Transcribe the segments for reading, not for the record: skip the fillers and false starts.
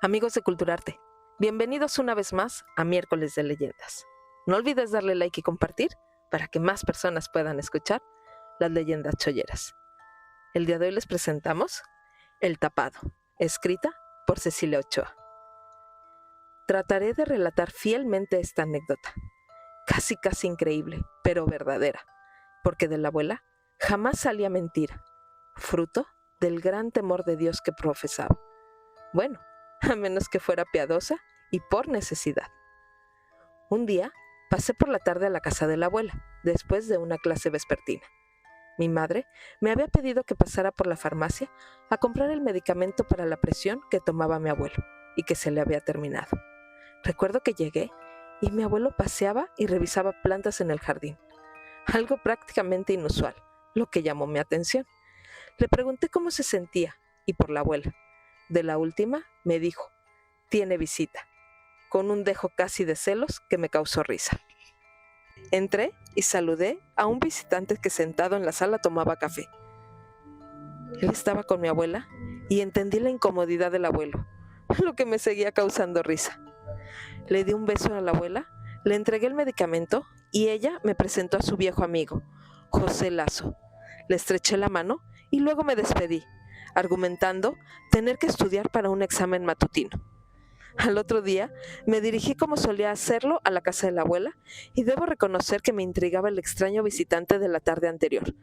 Amigos de Culturarte, bienvenidos una vez más a Miércoles de Leyendas. No olvides darle like y compartir para que más personas puedan escuchar las leyendas cholleras. El día de hoy les presentamos El Tapado, escrita por Cecilia Ochoa. Trataré de relatar fielmente esta anécdota, casi increíble, pero verdadera, porque de la abuela jamás salía mentira, fruto del gran temor de Dios que profesaba. Bueno, a menos que fuera piadosa y por necesidad. Un día pasé por la tarde a la casa de la abuela, después de una clase vespertina. Mi madre me había pedido que pasara por la farmacia a comprar el medicamento para la presión que tomaba mi abuelo y que se le había terminado. Recuerdo que llegué y mi abuelo paseaba y revisaba plantas en el jardín, algo prácticamente inusual, lo que llamó mi atención. Le pregunté cómo se sentía y por la abuela. De la última me dijo: tiene visita, con un dejo casi de celos que me causó risa. Entré y saludé a un visitante que sentado en la sala tomaba café. Él estaba con mi abuela y entendí la incomodidad del abuelo, lo que me seguía causando risa. Le di un beso a la abuela, le entregué el medicamento y ella me presentó a su viejo amigo, José Lazo. Le estreché la mano y luego me despedí, argumentando tener que estudiar para un examen matutino. Al otro día me dirigí como solía hacerlo a la casa de la abuela y debo reconocer que me intrigaba el extraño visitante de la tarde anterior.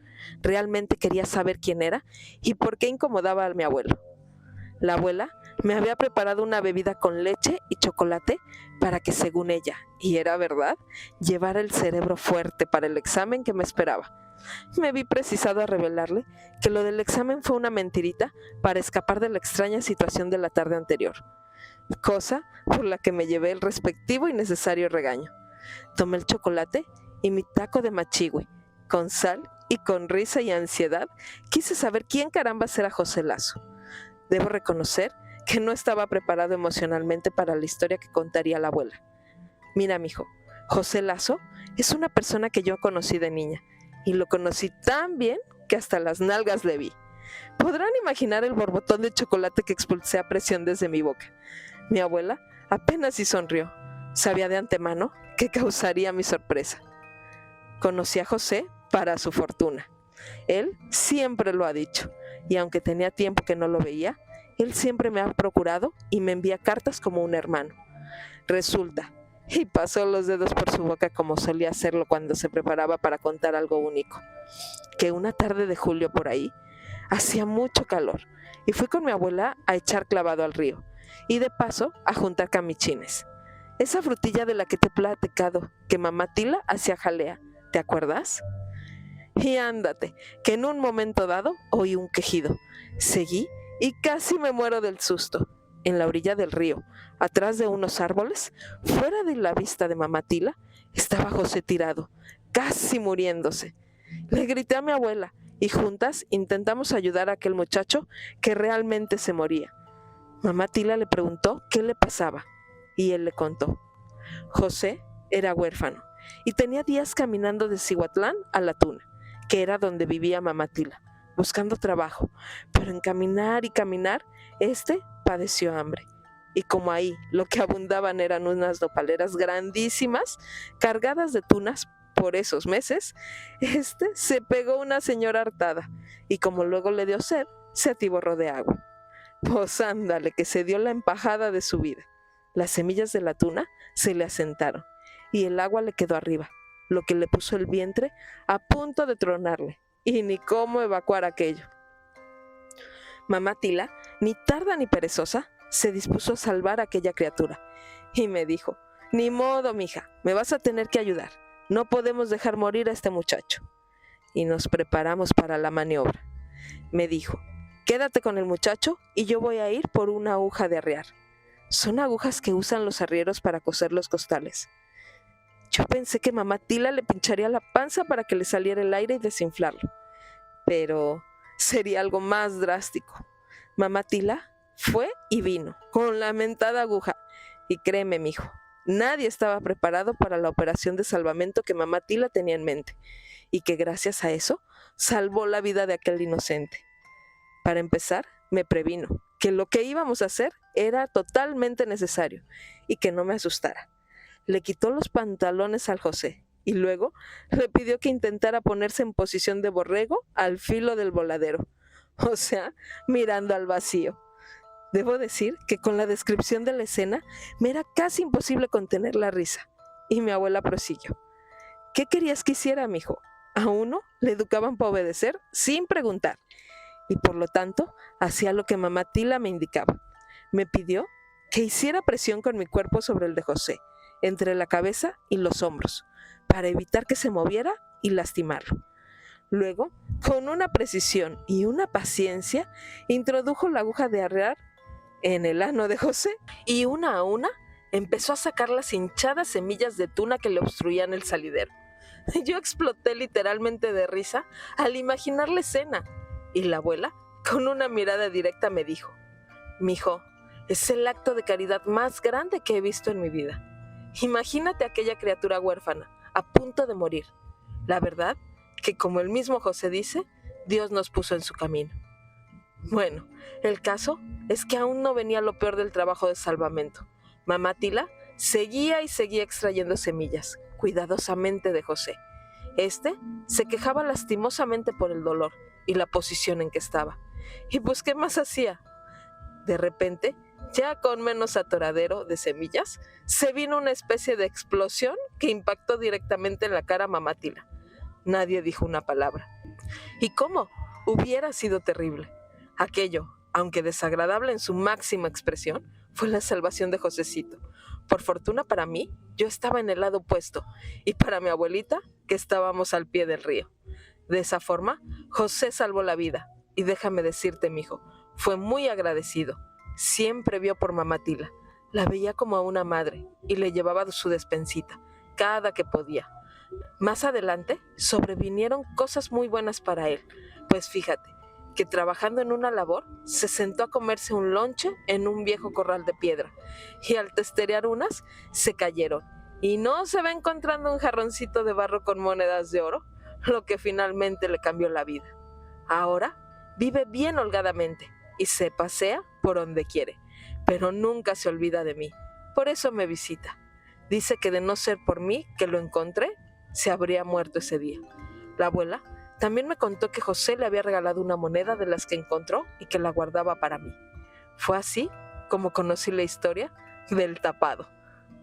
Realmente quería saber quién era y por qué incomodaba a mi abuelo. La abuela me había preparado una bebida con leche y chocolate para que, según ella, y era verdad, llevara el cerebro fuerte para el examen que me esperaba. Me vi precisado a revelarle que lo del examen fue una mentirita para escapar de la extraña situación de la tarde anterior, cosa por la que me llevé el respectivo y necesario regaño. Tomé el chocolate y mi taco de machigüe, con sal y con risa y ansiedad quise saber quién carambas era José Lazo. Debo reconocer que no estaba preparado emocionalmente para la historia que contaría la abuela. Mira, mijo, José Lazo es una persona que yo conocí de niña, y lo conocí tan bien que hasta las nalgas le vi. Podrán imaginar el borbotón de chocolate que expulsé a presión desde mi boca. Mi abuela apenas sí sonrió. Sabía de antemano que causaría mi sorpresa. Conocí a José para su fortuna. Él siempre lo ha dicho, y aunque tenía tiempo que no lo veía, él siempre me ha procurado y me envía cartas como un hermano. Resulta, y pasó los dedos por su boca como solía hacerlo cuando se preparaba para contar algo único, que una tarde de julio por ahí hacía mucho calor y fui con mi abuela a echar clavado al río y de paso a juntar camichines. Esa frutilla de la que te he platicado que mamá Tila hacía jalea, ¿te acuerdas? Y ándate, que en un momento dado oí un quejido. Seguí y casi me muero del susto. En la orilla del río, atrás de unos árboles, fuera de la vista de mamá Tila, estaba José tirado, casi muriéndose. Le grité a mi abuela y juntas intentamos ayudar a aquel muchacho que realmente se moría. Mamá Tila le preguntó qué le pasaba y él le contó. José era huérfano y tenía días caminando de Cihuatlán a La Tuna, que era donde vivía mamá Tila, buscando trabajo, pero en caminar y caminar, padeció hambre. Y como ahí lo que abundaban eran unas nopaleras grandísimas, cargadas de tunas por esos meses, se pegó una señora hartada, y como luego le dio sed, se atiborró de agua. Pues ándale, que se dio la empajada de su vida. Las semillas de la tuna se le asentaron, y el agua le quedó arriba, lo que le puso el vientre a punto de tronarle, y ni cómo evacuar aquello. Mamá Tila, ni tarda ni perezosa, se dispuso a salvar a aquella criatura, y me dijo: ni modo, mija, me vas a tener que ayudar, no podemos dejar morir a este muchacho. Y nos preparamos para la maniobra. Me dijo: quédate con el muchacho y yo voy a ir por una aguja de arriar. Son agujas que usan los arrieros para coser los costales. Yo pensé que mamá Tila le pincharía la panza para que le saliera el aire y desinflarlo, pero sería algo más drástico. Mamá Tila fue y vino con la mentada aguja, y créeme, mijo, nadie estaba preparado para la operación de salvamento que mamá Tila tenía en mente, y que gracias a eso salvó la vida de aquel inocente. Para empezar, me previno, que lo que íbamos a hacer era totalmente necesario y que no me asustara. Le quitó los pantalones al José y luego le pidió que intentara ponerse en posición de borrego al filo del voladero, o sea, mirando al vacío. Debo decir que con la descripción de la escena me era casi imposible contener la risa, y mi abuela prosiguió. ¿Qué querías que hiciera, mijo? A uno le educaban para obedecer sin preguntar, y por lo tanto hacía lo que mamá Tila me indicaba. Me pidió que hiciera presión con mi cuerpo sobre el de José, entre la cabeza y los hombros, para evitar que se moviera y lastimarlo. Luego, con una precisión y una paciencia, introdujo la aguja de arrear en el ano de José y una a una empezó a sacar las hinchadas semillas de tuna que le obstruían el salidero. Yo exploté literalmente de risa al imaginar la escena y la abuela, con una mirada directa, me dijo: «Mijo, es el acto de caridad más grande que he visto en mi vida. Imagínate a aquella criatura huérfana, a punto de morir. La verdad que, como el mismo José dice, Dios nos puso en su camino». Bueno, el caso es que aún no venía lo peor del trabajo de salvamento. Mamá Tila seguía extrayendo semillas, cuidadosamente de José. Este se quejaba lastimosamente por el dolor y la posición en que estaba. Y pues, ¿qué más hacía? De repente, ya con menos atoradero de semillas, se vino una especie de explosión que impactó directamente en la cara a mamá Tila. Nadie dijo una palabra. ¿Y cómo? Hubiera sido terrible. Aquello, aunque desagradable en su máxima expresión, fue la salvación de Josecito. Por fortuna para mí, yo estaba en el lado opuesto, y para mi abuelita, que estábamos al pie del río. De esa forma, José salvó la vida, y déjame decirte, mijo, fue muy agradecido. Siempre vio por mamá Tila, la veía como a una madre, y le llevaba su despensita, cada que podía. Más adelante, sobrevinieron cosas muy buenas para él, pues fíjate, que trabajando en una labor, se sentó a comerse un lonche en un viejo corral de piedra, y al testerear unas, se cayeron, y no se va encontrando un jarroncito de barro con monedas de oro, lo que finalmente le cambió la vida. Ahora vive bien holgadamente, y se pasea por donde quiere, pero nunca se olvida de mí. Por eso me visita. Dice que de no ser por mí que lo encontré, se habría muerto ese día. La abuela también me contó que José le había regalado una moneda de las que encontró y que la guardaba para mí. Fue así como conocí la historia del tapado,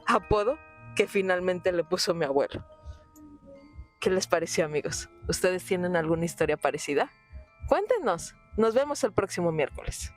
apodo que finalmente le puso mi abuelo. ¿Qué les pareció, amigos? ¿Ustedes tienen alguna historia parecida? Cuéntenos. Nos vemos el próximo miércoles.